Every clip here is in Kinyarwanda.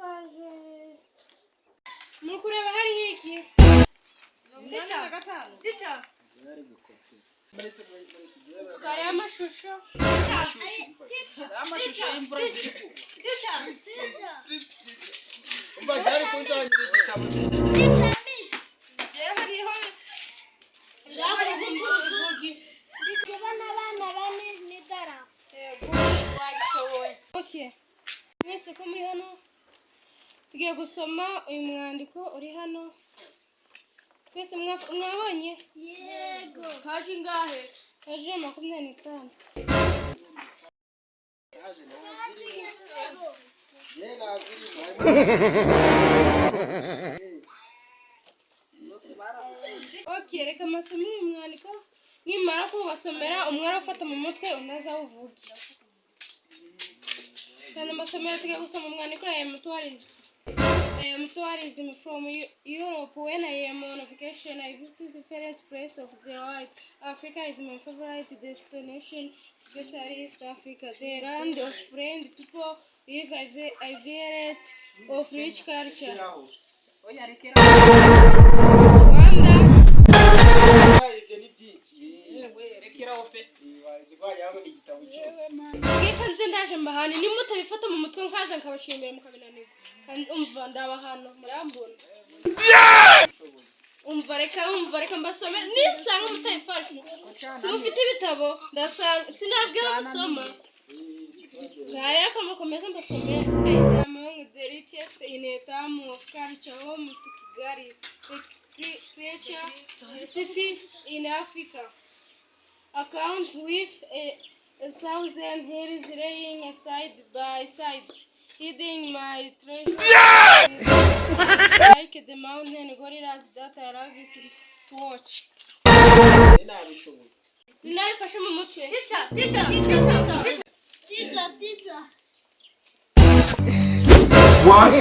paje mukureba hari hiki Ticha kare amashusho umva byari kunzanira igitabo je hariho ndavugi ndikubona abana bane n'idara wagishoboye okay mwese ko muri hano tugiye gusoma uyu mwandiko uri hano twese mwabonye yego kaje ingahe kaje 25 okay reka masomere uyu mwandiko nimara kubasomera umwe arafata mu mutwe unaza uvuge kandi masomero tugiye gusoma umwandiko ya tourism from Europe. When I am on vacation, I visit different places of the world. Africa is my favorite destination, especially East Africa. The land of friendly people with a variety of rich culture. Ndaje mbahane nimutabifata mu mutwe nkaza nkabashimira mukabinanirwa kandi umva ndaba hano murambona umva reka mbasome nisanga mutabifashe simufite ibitabo ndasanga sinabwiye gusoma kaya kamakomeza mbasome among the richest in a term of culture home to Kigali, the creature city in Africa, account with a 1,000 hills laying side by side, hiding my treasure like the mountain gorillas that I love to watch. Nabifashe mu mutwe. Teacher. What?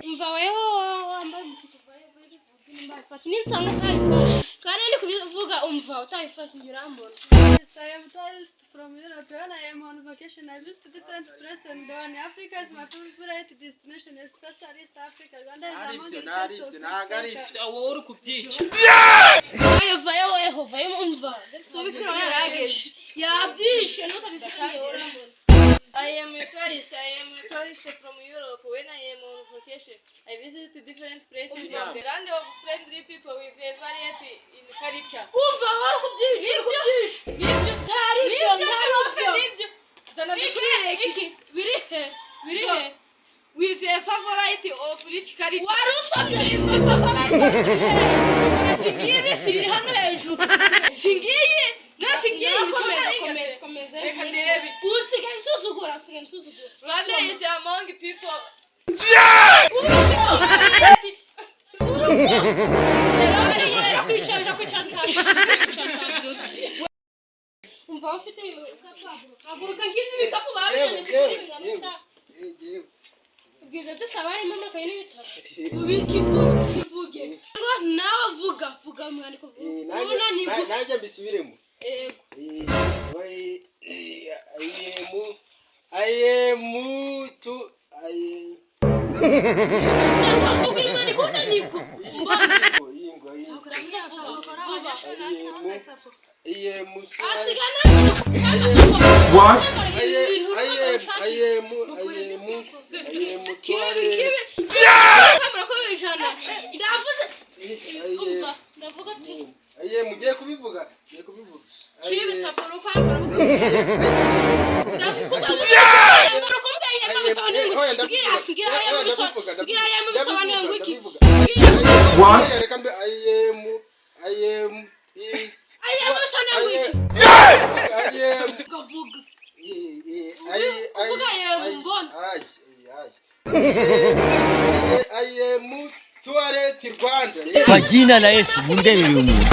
Mva weho wambaye mukutubaya bari vuga mbafashe ninsanga kayifashe. Kandi ndi kubivuga umva utayifashe nyirambona. I am tourist from Europe. When I am on vacation, I visit different places in Africa. Is my favorite destination, especially East Africa. And I am on vayo umva. So bikira yarageze. Yabyishe nutabifashe. I am a tourist from Europe. When I am on vacation, I visit different places in the land of friendly people with a variety in culture. Umva wari kubyishe. Birihe. With a favorite of rich culture. Warusomye. Singiye hano hejuru. Singiye. Komeza. Usigaye nsuzugura. Rwanda is among people. Umva ufite haguruka nk'ibi bikapu babijanye ubwiza dusaba harimo amakaye n'ibitabo ubikivuge ngo nawe vuga mwandiko vuga najya mbisubiremo mugiye kubivuga chibi saporo kwambara Kwa jina la Yesu mundebe yumu.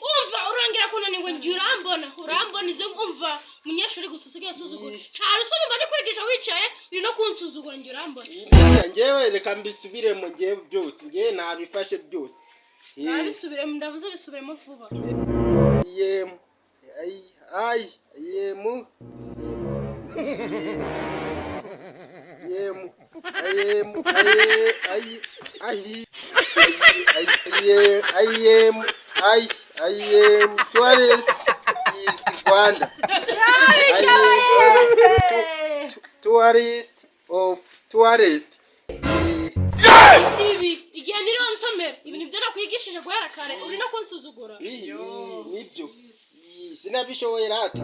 umva urangira kunanirwa ngiye urambona izo umva umunyeshuri gususugira suzugura nta rusoni mba kwigisha wicaye uri no kunsuzugura ngiye urambona ngewe reka mbisubiremo ngewe byose ngewe nabifashe byose nabisubiremo ndavuze bisubiremo vuba yemu ay yemu yemu tourist is Rwanda. Tourist of tourist. Ibi igihe niro nsomera ibintu byo nakwigishije guhera kare uri no kunsuzugura nibyo sinabishoboye rata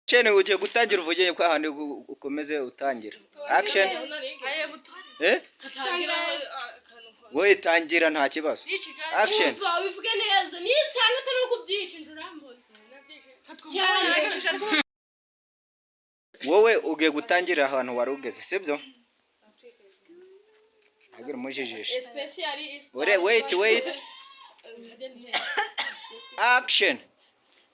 Chene ugiye gutangira uvugiye kwa handi ukomeze utangira. Action. Wowe tangira nta kibazo. Action. Bivuge neza ni cyangwa atari ukubyica ndurambona. Wowe ugiye gutangira ahantu wari ugeze sibyo? Agira mujijisha. Wait. Action.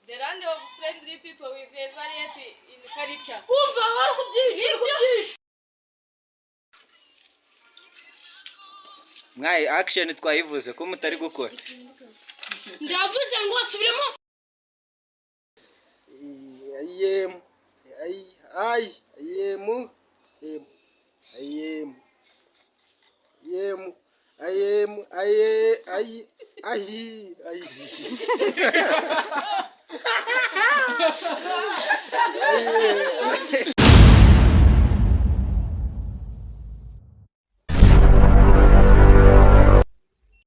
The land of friendly people with a variety in culture. Umva wari kubyica. Mwaye action twayivuze ko mutari gukora. Ndavuze ngo asubiremo.